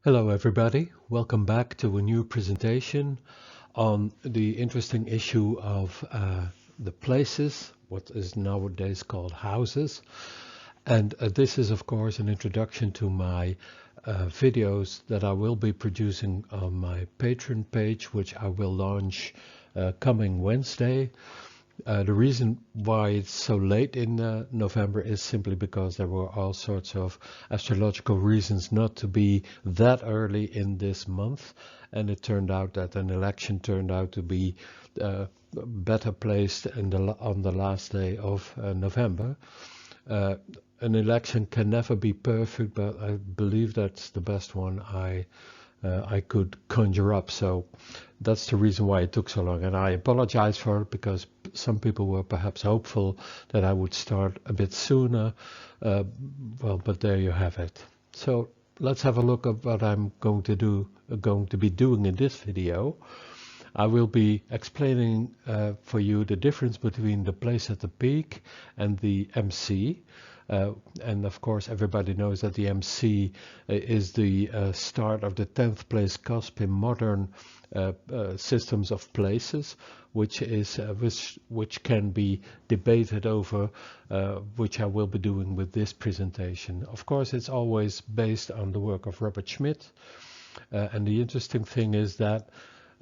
Hello everybody, welcome back to a new presentation on the interesting issue of the places, what is nowadays called houses. And this is of course an introduction to my videos that I will be producing on my Patreon page, which I will launch coming Wednesday. The reason why it's so late in November is simply because there were all sorts of astrological reasons not to be that early in this month, and it turned out that an election turned out to be better placed on the last day of November. An election can never be perfect, but I believe that's the best one I could conjure up. So that's the reason why it took so long, and I apologize for it because some people were perhaps hopeful that I would start a bit sooner. Well, but there you have it. So let's have a look at what I'm going to be doing in this video. I will be explaining for you the difference between the place at the peak and the MC. And of course everybody knows that the MC is the start of the 10th place cusp in modern systems of places, which can be debated over, which I will be doing with this presentation. Of course it's always based on the work of Robert Schmidt, and the interesting thing is that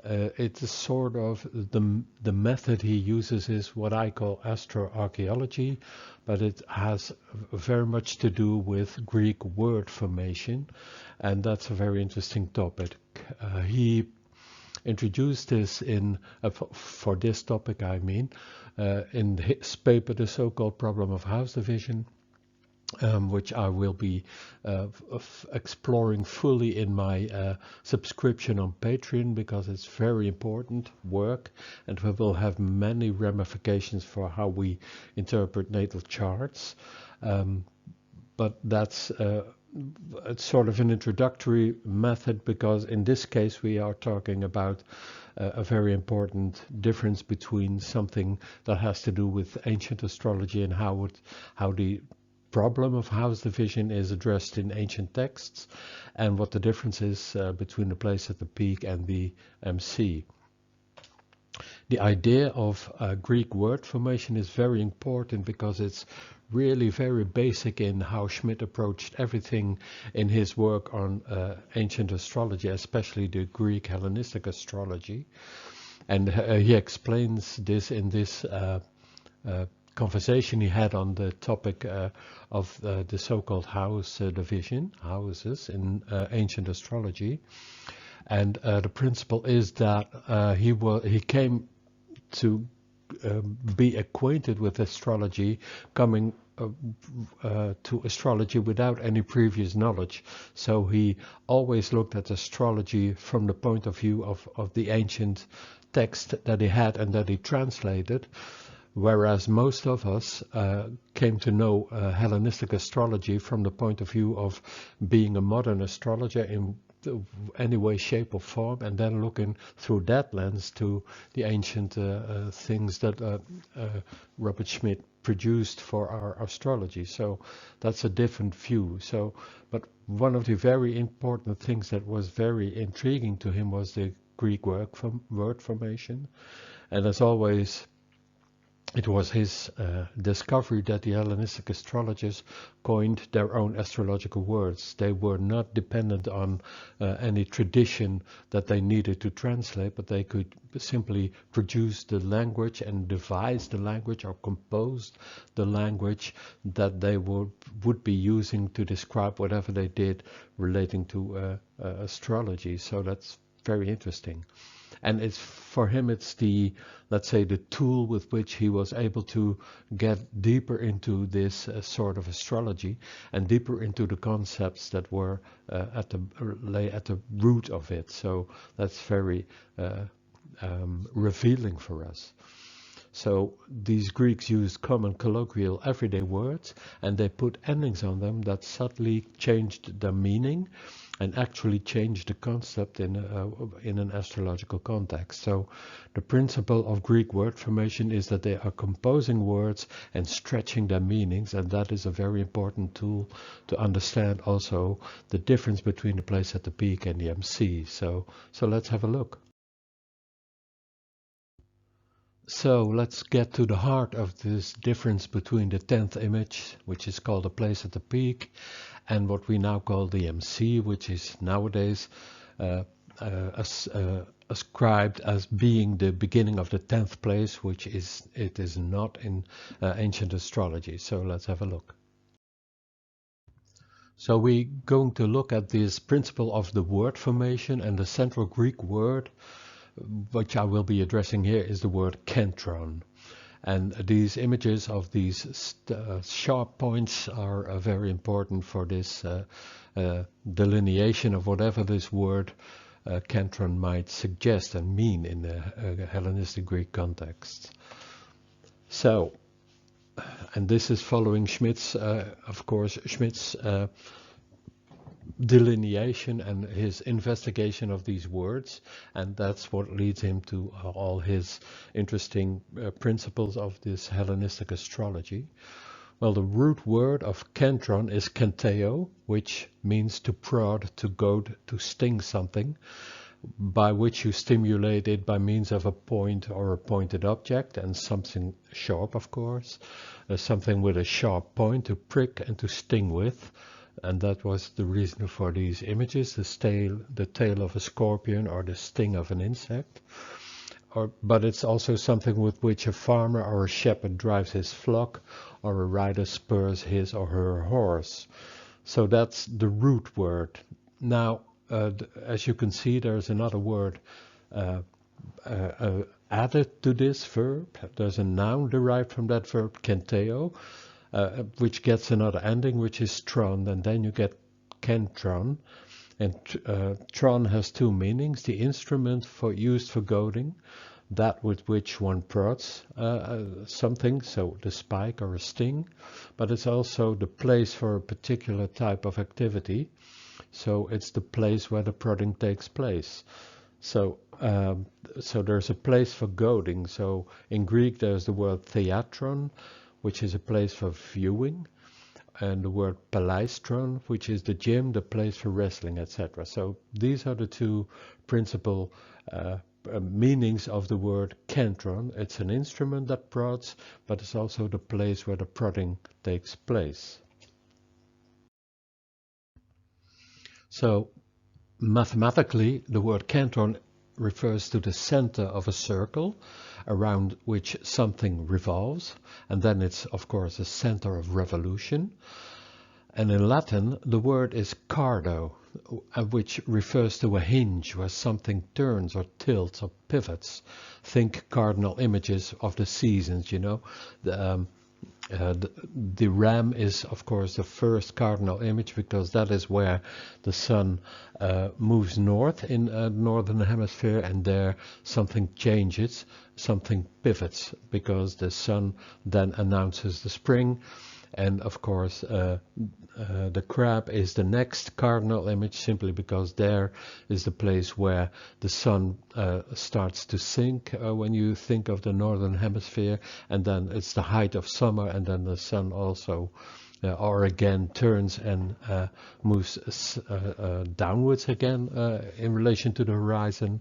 it's sort of the method he uses is what I call astroarchaeology, but it has very much to do with Greek word formation, and that's a very interesting topic. He introduced this for this topic, I mean, in his paper, The So-Called Problem of House Division, which I will be exploring fully in my subscription on Patreon, because it's very important work and we will have many ramifications for how we interpret natal charts. But that's it's sort of an introductory method, because in this case we are talking about a very important difference between something that has to do with ancient astrology and how the problem of house division is addressed in ancient texts, and what the difference is between the place at the peak and the MC. The idea of Greek word formation is very important because it's really very basic in how Schmidt approached everything in his work on ancient astrology, especially the Greek Hellenistic astrology. And he explains this in this conversation he had on the topic of the so-called house division, houses in ancient astrology. And the principle is that he came to be acquainted with astrology, coming to astrology without any previous knowledge. So he always looked at astrology from the point of view of the ancient text that he had and that he translated. Whereas most of us came to know Hellenistic astrology from the point of view of being a modern astrologer in any way, shape or form, and then looking through that lens to the ancient things that Robert Schmidt produced for our astrology. So that's a different view. But one of the very important things that was very intriguing to him was the Greek word formation. And as always, it was his discovery that the Hellenistic astrologers coined their own astrological words. They were not dependent on any tradition that they needed to translate, but they could simply produce the language and devise the language or compose the language that they would be using to describe whatever they did relating to astrology. So that's very interesting. And for him it's the, let's say, the tool with which he was able to get deeper into this sort of astrology and deeper into the concepts that were lay at the root of it. So that's very revealing for us. So these Greeks used common colloquial everyday words, and they put endings on them that subtly changed their meaning and actually changed the concept in an astrological context. So the principle of Greek word formation is that they are composing words and stretching their meanings, and that is a very important tool to understand also the difference between the place at the peak and the MC. So let's have a look. So let's get to the heart of this difference between the 10th image, which is called a place at the peak, and what we now call the MC, which is nowadays ascribed as being the beginning of the 10th place, which it is not in ancient astrology. So let's have a look. So we're going to look at this principle of the word formation, and the central Greek word which I will be addressing here is the word kentron. And these images of these sharp points are very important for this delineation of whatever this word kentron might suggest and mean in the Hellenistic Greek context. So, and this is following Schmidt's, of course, Schmidt's delineation and his investigation of these words, and that's what leads him to all his interesting principles of this Hellenistic astrology. Well, the root word of kentron is kenteo, which means to prod, to goad, to sting something, by which you stimulate it by means of a point or a pointed object, and something sharp, of course, something with a sharp point to prick and to sting with. And that was the reason for these images, the tail of a scorpion or the sting of an insect. But it's also something with which a farmer or a shepherd drives his flock, or a rider spurs his or her horse. So that's the root word. Now, as you can see, there's another word added to this verb. There's a noun derived from that verb, kenteo, which gets another ending, which is tron, and then you get kentron. And tron has two meanings: the instrument used for goading, that with which one prods something, so the spike or a sting, but it's also the place for a particular type of activity, so it's the place where the prodding takes place. So there's a place for goading. So in Greek there's the word theatron, which is a place for viewing, and the word palaistron, which is the gym, the place for wrestling, etc. So these are the two principal meanings of the word kentron. It's an instrument that prods, but it's also the place where the prodding takes place. So mathematically, the word kentron refers to the center of a circle around which something revolves, and then it's of course a center of revolution. And in Latin the word is cardo, which refers to a hinge where something turns or tilts or pivots. Think cardinal images of the seasons, you know. The ram is of course the first cardinal image, because that is where the sun moves north in the northern hemisphere, and there something changes, something pivots, because the sun then announces the spring. And of course the crab is the next cardinal image, simply because there is the place where the sun starts to sink when you think of the northern hemisphere, and then it's the height of summer, and then the sun also or again turns and moves downwards again in relation to the horizon.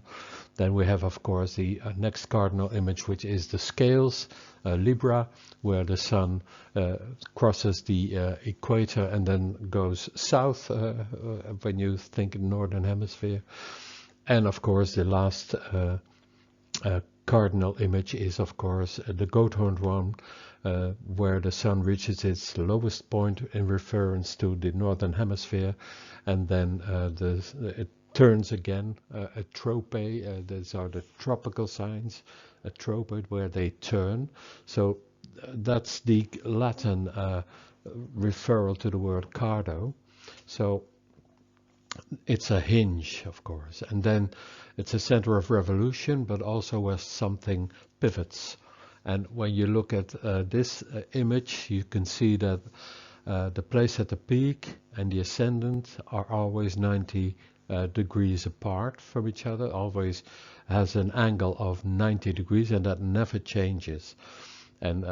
Then we have of course the next cardinal image, which is the scales, Libra, where the sun crosses the equator and then goes south when you think northern hemisphere. And of course the last cardinal image is of course the goat-horned one, where the sun reaches its lowest point in reference to the northern hemisphere, and then it turns again, a trope. These are the tropical signs, a trope where they turn. So that's the Latin referral to the word cardo. So it's a hinge, of course, and then it's a center of revolution, but also where something pivots. And when you look at this image, you can see that the place at the peak and the ascendant are always 90 degrees apart from each other, always has an angle of 90 degrees, and that never changes. And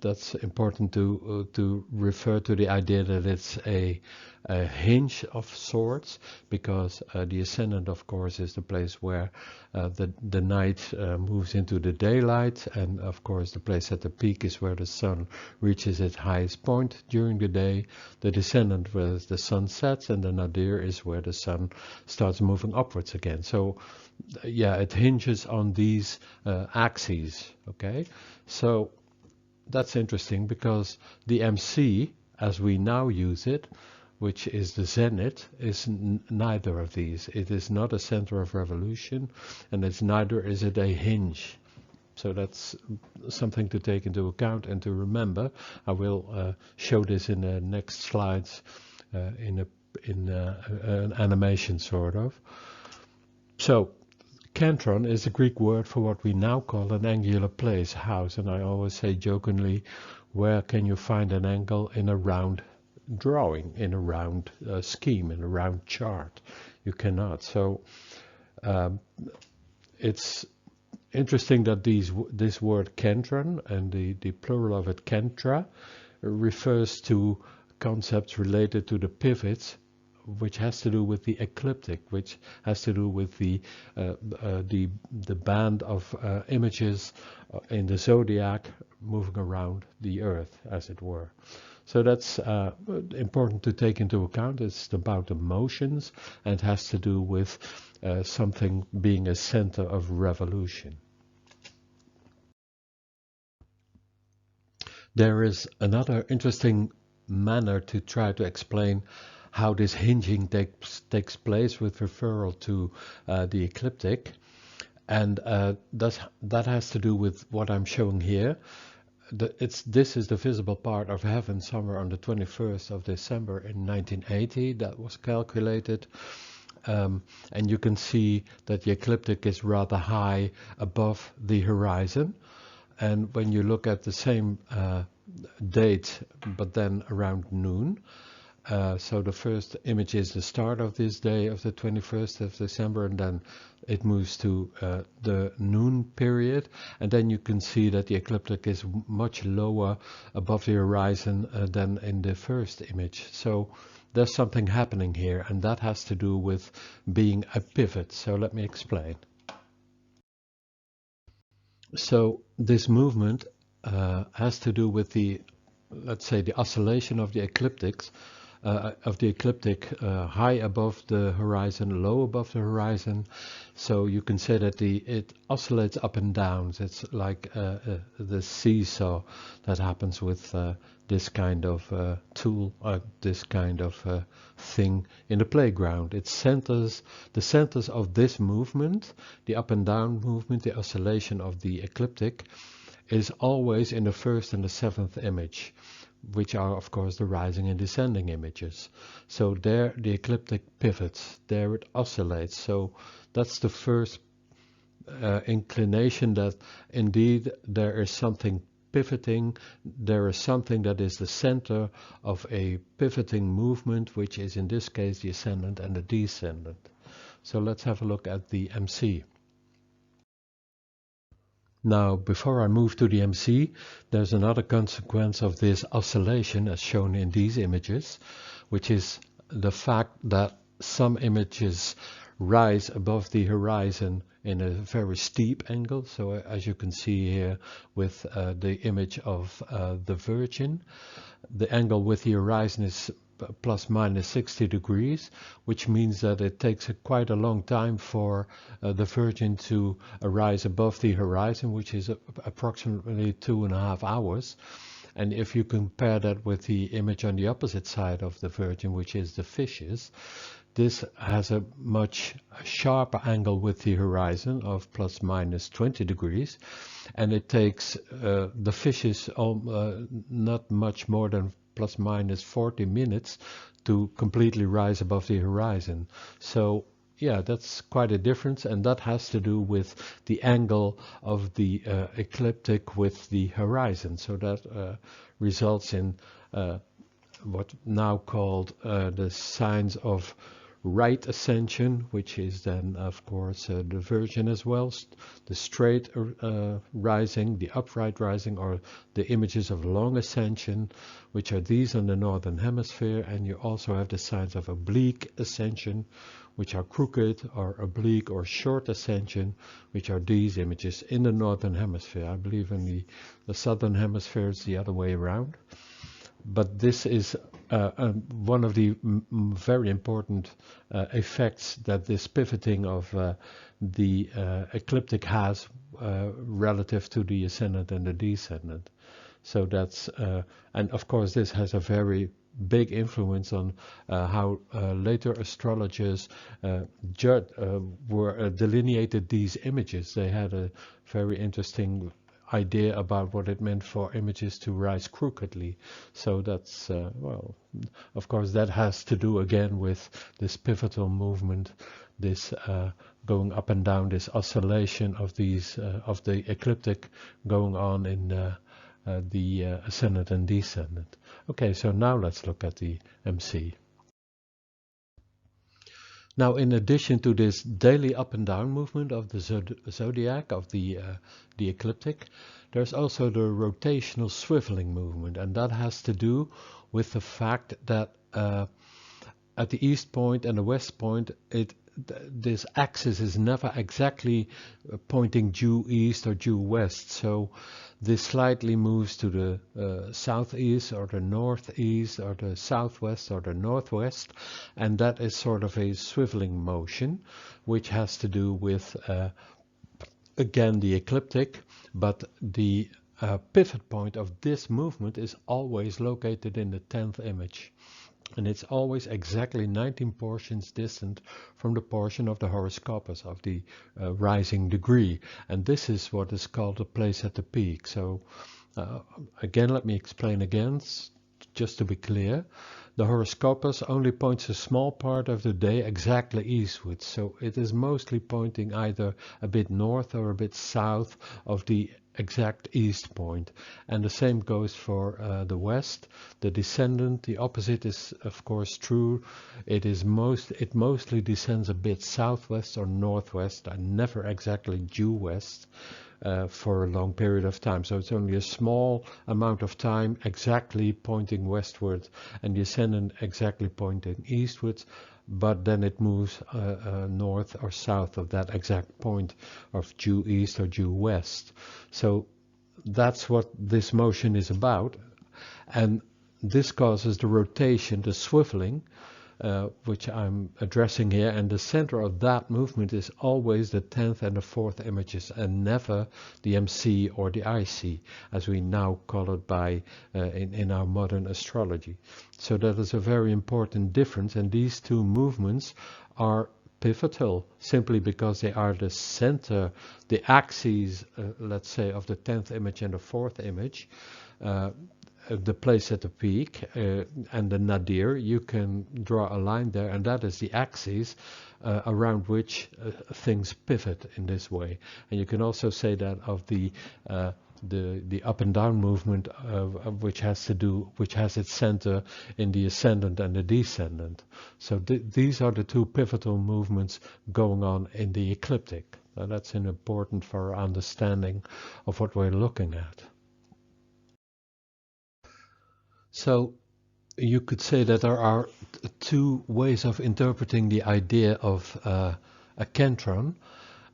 that's important to refer to the idea that it's a hinge of sorts, because the ascendant, of course, is the place where the night moves into the daylight, and of course the place at the peak is where the sun reaches its highest point during the day. The descendant, where the sun sets, and the nadir is where the sun starts moving upwards again. So yeah, it hinges on these axes. Okay, so that's interesting, because the MC, as we now use it, which is the zenith, is neither of these. It is not a center of revolution, and it's neither is it a hinge. So that's something to take into account and to remember. I will show this in the next slides in an animation, sort of. So kentron is a Greek word for what we now call an angular place, house, and I always say jokingly, where can you find an angle in a round drawing, in a round scheme, in a round chart? You cannot. So it's interesting that this word kentron and the plural of it kentra refers to concepts related to the pivots, which has to do with the ecliptic, which has to do with the band of images in the zodiac moving around the Earth, as it were. So that's important to take into account. It's about the motions, and has to do with something being a center of revolution. There is another interesting manner to try to explain how this hinging takes place with referral to the ecliptic, and that has to do with what I'm showing here. This is the visible part of heaven somewhere on the 21st of December in 1980 that was calculated, and you can see that the ecliptic is rather high above the horizon. And when you look at the same date, but then around noon, so the first image is the start of this day of the 21st of December, and then it moves to the noon period, and then you can see that the ecliptic is much lower above the horizon than in the first image. So there's something happening here, and that has to do with being a pivot. So let me explain. So this movement has to do with the, let's say, the oscillation of the ecliptic, high above the horizon, low above the horizon. So you can say that it oscillates up and down. It's like the seesaw that happens with this kind of tool, this kind of thing in the playground. It centers, the centers of this movement, the up and down movement, the oscillation of the ecliptic, is always in the first and the seventh image, which are of course the rising and descending images. So there the ecliptic pivots, there it oscillates. So that's the first inclination that indeed there is something pivoting, there is something that is the center of a pivoting movement, which is in this case the ascendant and the descendant. So let's have a look at the MC. Now, before I move to the MC, there's another consequence of this oscillation as shown in these images, which is the fact that some images rise above the horizon in a very steep angle. So as you can see here with the image of the Virgin, the angle with the horizon is plus minus 60 degrees, which means that it takes quite a long time for the Virgin to rise above the horizon, which is approximately 2.5 hours. And if you compare that with the image on the opposite side of the Virgin, which is the fishes, this has a much sharper angle with the horizon of plus minus 20 degrees, and it takes the fishes not much more than plus minus 40 minutes to completely rise above the horizon. So yeah, that's quite a difference, and that has to do with the angle of the ecliptic with the horizon. So that results in what now called the signs of right ascension, which is then of course the version as well, the straight rising, the upright rising, or the images of long ascension, which are these on the northern hemisphere. And you also have the signs of oblique ascension, which are crooked or oblique, or short ascension, which are these images in the northern hemisphere. I believe in the southern hemisphere it's the other way around. But this is one of the very important effects that this pivoting of the ecliptic has relative to the ascendant and the descendant. So that's, and of course this has a very big influence on how later astrologers were delineated these images. They had a very interesting idea about what it meant for images to rise crookedly. So that's, well, of course that has to do again with this pivotal movement, this going up and down, this oscillation of these, of the ecliptic going on in the ascendant and descendant. Okay, so now let's look at the MC. Now, in addition to this daily up and down movement of the zodiac, of the ecliptic, there's also the rotational swiveling movement, and that has to do with the fact that at the east point and the west point, this axis is never exactly pointing due east or due west. So this slightly moves to the southeast or the northeast or the southwest or the northwest, and that is sort of a swiveling motion, which has to do with again the ecliptic, but the pivot point of this movement is always located in the 10th image. And it's always exactly 19 portions distant from the portion of the horoscopus, of the rising degree. And this is what is called the place at the peak. So again, let me explain again, just to be clear. The horoscopus only points a small part of the day exactly eastwards. So it is mostly pointing either a bit north or a bit south of the exact east point, and the same goes for the west. The descendant, the opposite is of course true. It mostly descends a bit southwest or northwest, and never exactly due west for a long period of time. So it's only a small amount of time exactly pointing westward, and the ascendant exactly pointing eastwards, but then it moves north or south of that exact point of due east or due west. So that's what this motion is about, and this causes the rotation, the swiveling, which I'm addressing here, and the center of that movement is always the 10th and the 4th images, and never the MC or the IC, as we now call it by in our modern astrology. So that is a very important difference, and these two movements are pivotal simply because they are the center, the axes, let's say, of the 10th image and the 4th image. The place at the peak and the nadir, you can draw a line there, and that is the axis around which things pivot in this way. And you can also say that of the up and down movement, which has its center in the ascendant and the descendant. So these are the two pivotal movements going on in the ecliptic. Now that's important for our understanding of what we're looking at. So you could say that there are two ways of interpreting the idea of a kentron.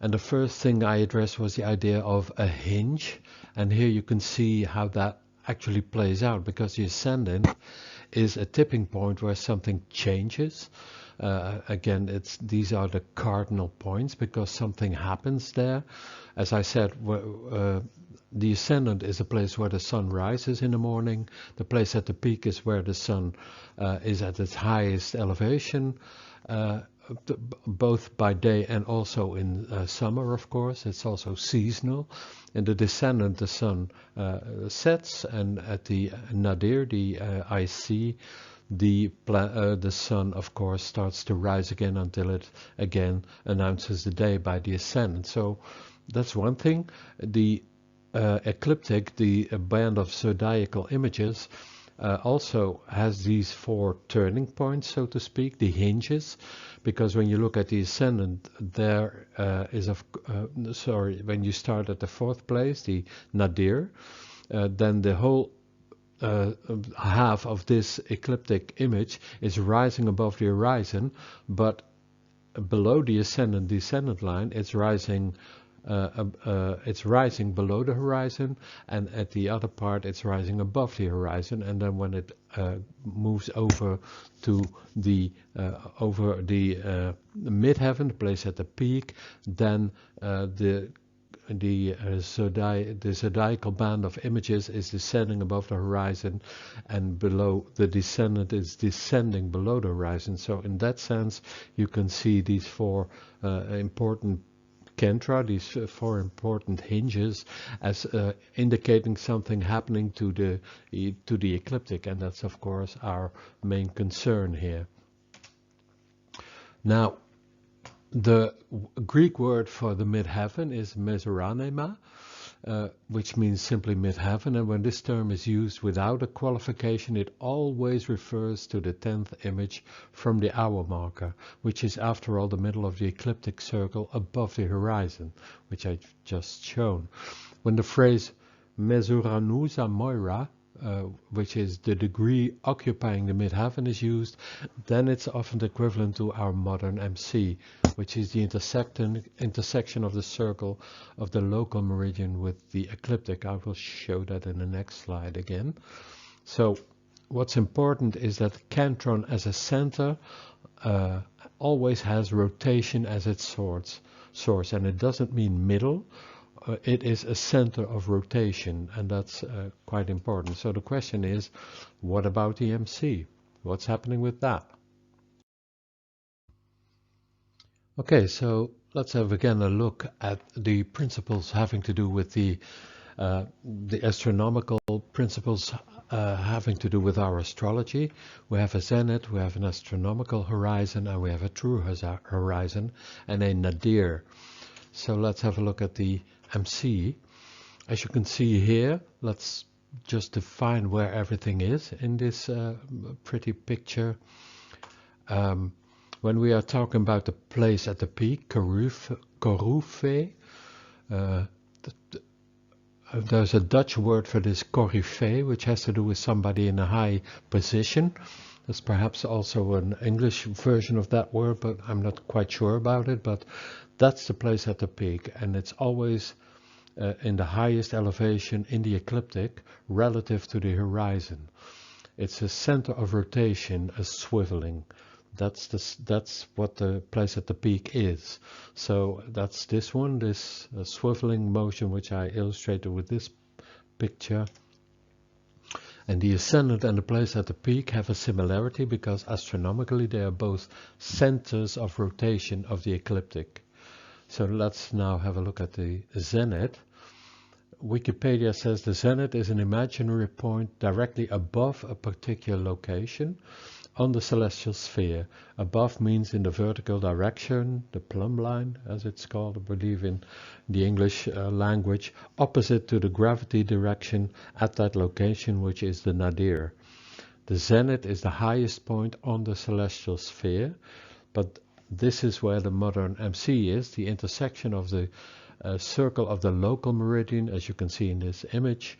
And the first thing I addressed was the idea of a hinge. And here you can see how that actually plays out, because the ascendant is a tipping point where something changes. Again, these are the cardinal points because something happens there. As I said, the ascendant is a place where the sun rises in the morning. The place at the peak is where the sun is at its highest elevation, both by day and also in summer, of course. It's also seasonal. In the descendant, the sun sets, and at the nadir, the IC, the sun, of course, starts to rise again until it again announces the day by the ascendant. So that's one thing. The ecliptic, the band of zodiacal images, also has these four turning points, so to speak, the hinges, because when you look at the ascendant, there when you start at the fourth place, the nadir, then the whole half of this ecliptic image is rising above the horizon, but below the ascendant descendant line, it's rising below the horizon, and at the other part it's rising above the horizon. And then when it moves over to the midheaven, the place at the peak, then the zodiacal band of images is descending above the horizon, and below the descendant is descending below the horizon. So in that sense, you can see these four important kentra, these four important hinges, as indicating something happening to the ecliptic, and that's of course our main concern here. Now, the Greek word for the midheaven is mesoranema, which means simply midheaven, and when this term is used without a qualification, it always refers to the 10th image from the hour marker, which is after all the middle of the ecliptic circle above the horizon, which I've just shown. When the phrase mesoranusa moira, which is the degree occupying the midheaven, is used, then it's often equivalent to our modern MC, which is the intersection of the circle of the local meridian with the ecliptic. I will show that in the next slide again. So what's important is that kentron as a center always has rotation as its source, and it doesn't mean middle. It is a center of rotation, and that's quite important. So the question is, what about the MC? What's happening with that? Okay, so let's have again a look at the principles having to do with the astronomical principles having to do with our astrology. We have a zenith, we have an astronomical horizon, and we have a true horizon, and a nadir. So let's have a look at the MC. As you can see here, let's just define where everything is in this pretty picture. When we are talking about the place at the peak, Coryphe, there's a Dutch word for this coryphée, which has to do with somebody in a high position. There's perhaps also an English version of that word, but I'm not quite sure about it. But that's the place at the peak, and it's always in the highest elevation in the ecliptic relative to the horizon. It's a center of rotation, a swiveling. That's what the place at the peak is. So that's this one, this swiveling motion, which I illustrated with this picture. And the ascendant and the place at the peak have a similarity because astronomically they are both centers of rotation of the ecliptic. So let's now have a look at the zenith. Wikipedia says the zenith is an imaginary point directly above a particular location on the celestial sphere. Above means in the vertical direction, the plumb line as it's called, I believe, in the English language, opposite to the gravity direction at that location, which is the nadir. The zenith is the highest point on the celestial sphere, but this is where the modern MC is, the intersection of the circle of the local meridian, as you can see in this image,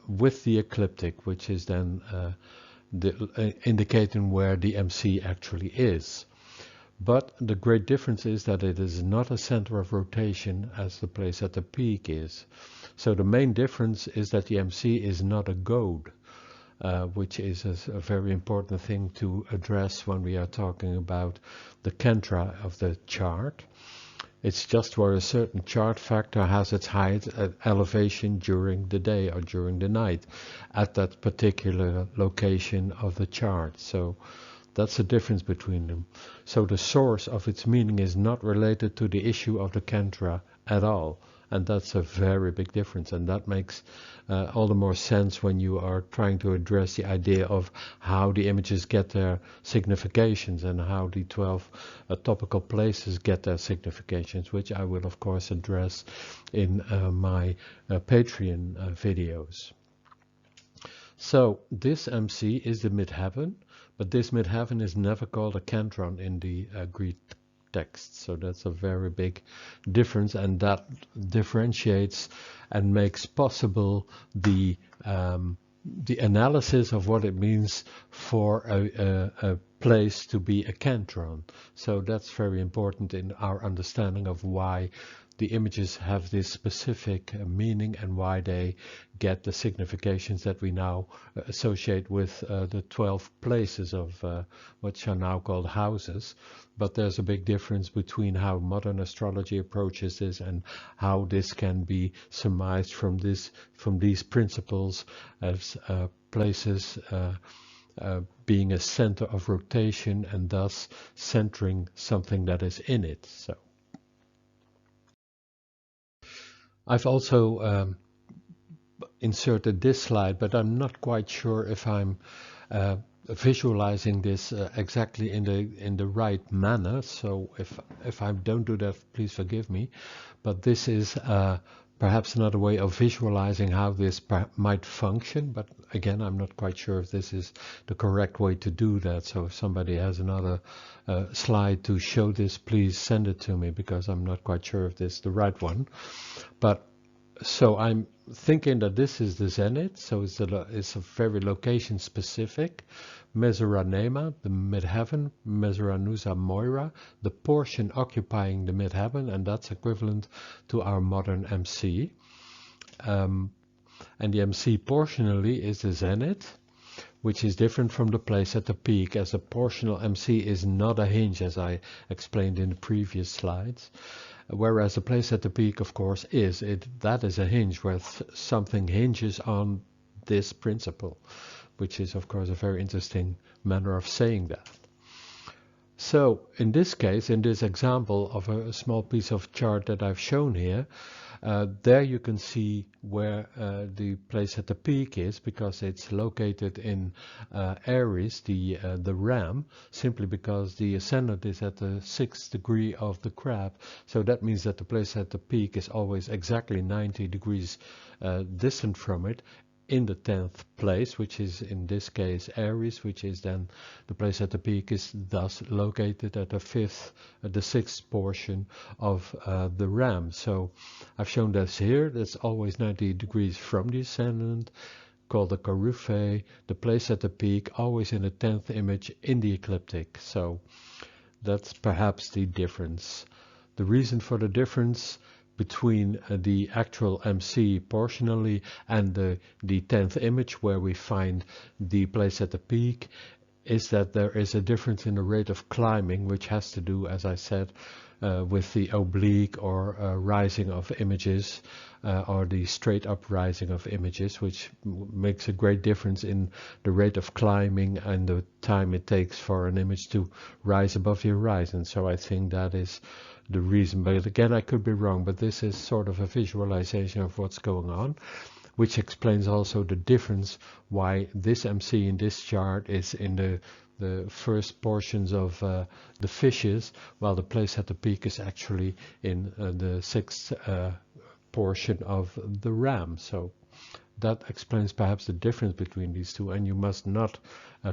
with the ecliptic, which is then indicating where the MC actually is. But the great difference is that it is not a center of rotation as the place at the peak is. So the main difference is that the MC is not a goad, which is a very important thing to address when we are talking about the kentra of the chart. It's just where a certain chart factor has its height at elevation during the day or during the night at that particular location of the chart. So that's the difference between them. So the source of its meaning is not related to the issue of the kentra at all. And that's a very big difference, and that makes all the more sense when you are trying to address the idea of how the images get their significations and how the 12 topical places get their significations, which I will of course address in my Patreon videos. So this MC is the midheaven, but this midheaven is never called a kentron in the Greek text. So that's a very big difference, and that differentiates and makes possible the analysis of what it means for a place to be a kentron. So that's very important in our understanding of why the images have this specific meaning and why they get the significations that we now associate with the 12 places of what are now called houses. But there's a big difference between how modern astrology approaches this and how this can be surmised from these principles as places being a center of rotation and thus centering something that is in it. So I've also inserted this slide, but I'm not quite sure if I'm visualizing this exactly in the right manner. So if I don't do that, please forgive me. But this is perhaps another way of visualizing how this might function. But again, I'm not quite sure if this is the correct way to do that. So if somebody has another slide to show this, please send it to me, because I'm not quite sure if this is the right one. But so I'm thinking that this is the zenith, so it's a very location specific. Mesoranema, the midheaven, Meseranusa Moira, the portion occupying the midheaven, and that's equivalent to our modern MC. And the MC portionally is the zenith, which is different from the place at the peak, as a portional MC is not a hinge, as I explained in the previous slides. Whereas the place at the peak, of course, that is a hinge where something hinges on this principle, which is, of course, a very interesting manner of saying that. So in this case, in this example of a small piece of chart that I've shown here, there you can see where the place at the peak is, because it's located in Aries, the ram, simply because the ascendant is at the 6th degree of the crab. So that means that the place at the peak is always exactly 90 degrees distant from it, in the 10th place, which is in this case Aries, which is then the place at the peak is thus located at the 6th portion of the ram. So I've shown this here. That's always 90 degrees from the ascendant, called the Coryphae, the place at the peak, always in the 10th image in the ecliptic. So that's perhaps the difference. The reason for the difference between the actual MC portionally and the 10th image, where we find the place at the peak, is that there is a difference in the rate of climbing, which has to do, as I said, with the oblique or rising of images, or the straight up rising of images, which makes a great difference in the rate of climbing and the time it takes for an image to rise above the horizon. So I think that is the reason, but again, I could be wrong, but this is sort of a visualization of what's going on, which explains also the difference why this MC in this chart is in the first portions of the fishes, while the place at the peak is actually in the 6th portion of the ram. So that explains perhaps the difference between these two, and you must not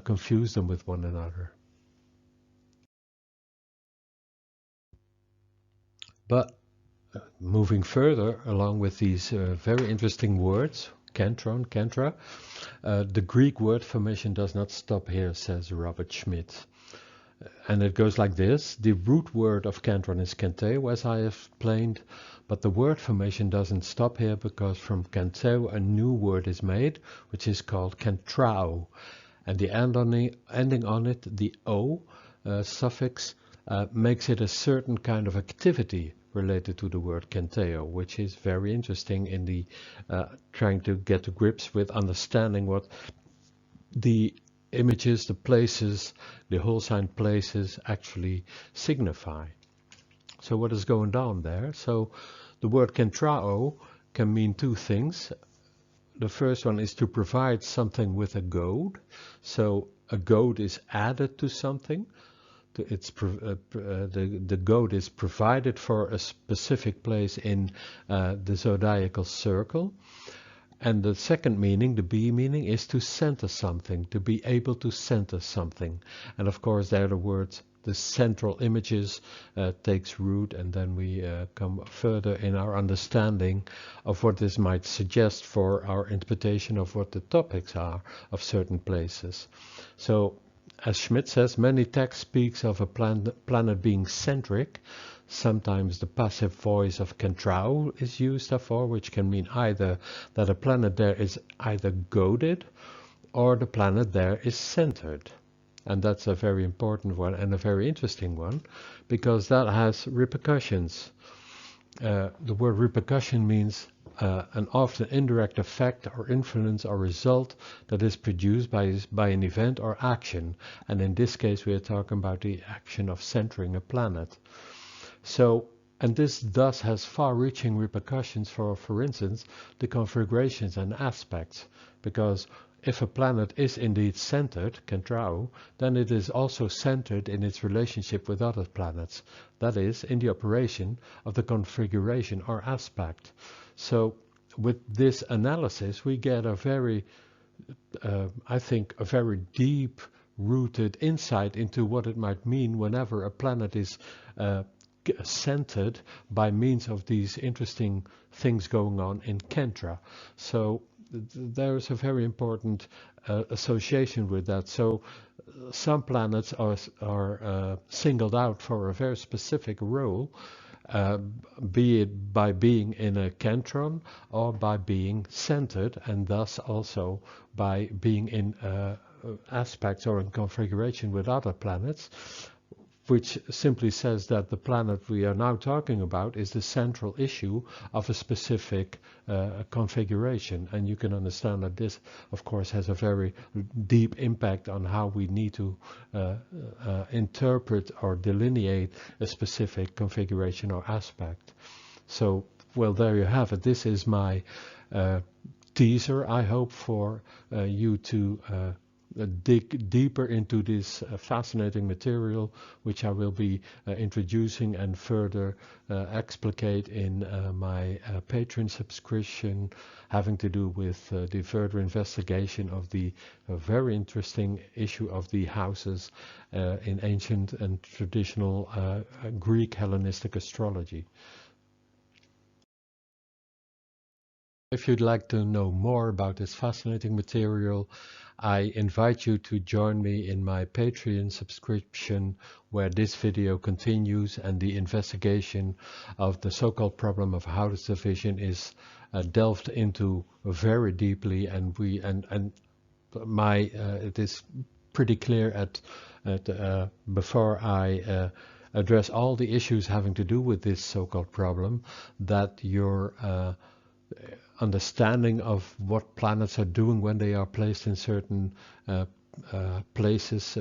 confuse them with one another. But moving further along with these very interesting words, kentron, kentra, the Greek word formation does not stop here, says Robert Schmidt. And it goes like this. The root word of kentron is kenteo, as I have explained, but the word formation doesn't stop here, because from kenteo a new word is made, which is called kentrao. And the ending on it, the o suffix, makes it a certain kind of activity related to the word kenteo, which is very interesting in the trying to get to grips with understanding what the images, the places, the whole sign places actually signify. So what is going on there? So the word kentrao can mean two things. The first one is to provide something with a goad. So a goad is added to something. The goad is provided for a specific place in the zodiacal circle. And the second meaning, the B meaning, is to center something, to be able to center something. And of course, there the words, the central images takes root, and then we come further in our understanding of what this might suggest for our interpretation of what the topics are of certain places. So, as Schmidt says, many texts speaks of a planet being centric. Sometimes the passive voice of kentrao is used therefore, which can mean either that a planet there is either goaded or the planet there is centered. And that's a very important one and a very interesting one, because that has repercussions. The word repercussion means an often indirect effect or influence or result that is produced by an event or action. And in this case we are talking about the action of centering a planet. So, and this thus has far-reaching repercussions for instance, the configurations and aspects, because if a planet is indeed centered, kentrao, then it is also centered in its relationship with other planets, that is, in the operation of the configuration or aspect. So, with this analysis, we get a very, I think, a very deep-rooted insight into what it might mean whenever a planet is centered by means of these interesting things going on in Kentra. So there's a very important association with that. So some planets are singled out for a very specific role, be it by being in a kentron or by being centered, and thus also by being in aspects or in configuration with other planets, which simply says that the planet we are now talking about is the central issue of a specific configuration. And you can understand that this, of course, has a very deep impact on how we need to interpret or delineate a specific configuration or aspect. So, well, there you have it. This is my teaser, I hope, for you to dig deeper into this fascinating material, which I will be introducing and further explicate in my Patreon subscription, having to do with the further investigation of the very interesting issue of the houses in ancient and traditional Greek Hellenistic astrology. If you'd like to know more about this fascinating material, I invite you to join me in my Patreon subscription, where this video continues and the investigation of the so-called problem of house division is delved into very deeply, and it is pretty clear before I address all the issues having to do with this so-called problem, that your understanding of what planets are doing when they are placed in certain places,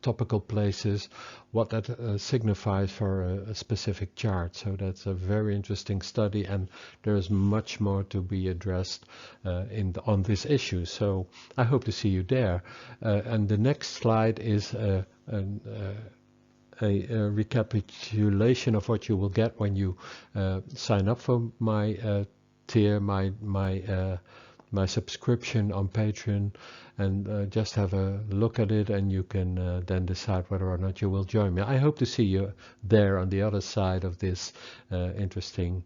topical places, what that signifies for a specific chart. So that's a very interesting study, and there is much more to be addressed on this issue. So I hope to see you there. And the next slide is a recapitulation of what you will get when you sign up for my tier, my subscription on Patreon, and just have a look at it, and you can then decide whether or not you will join me. I hope to see you there on the other side of this interesting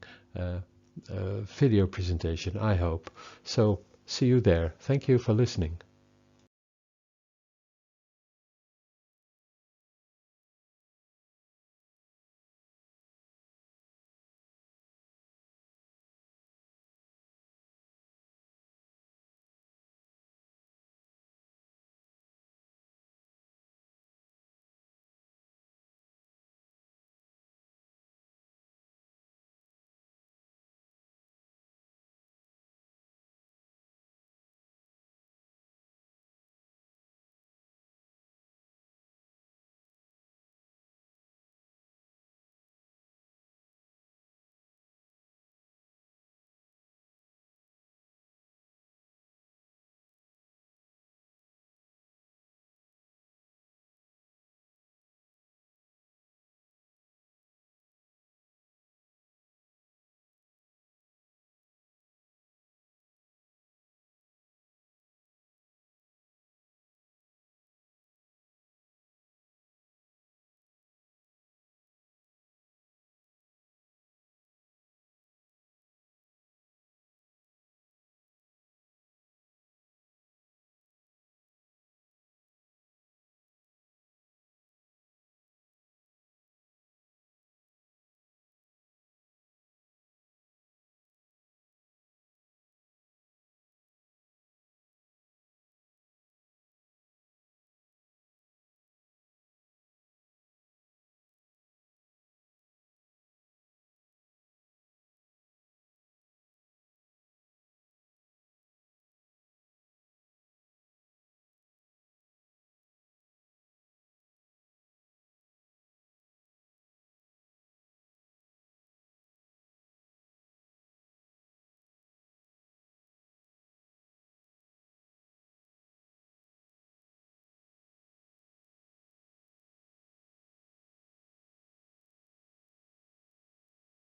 video presentation, I hope. So see you there. Thank you for listening.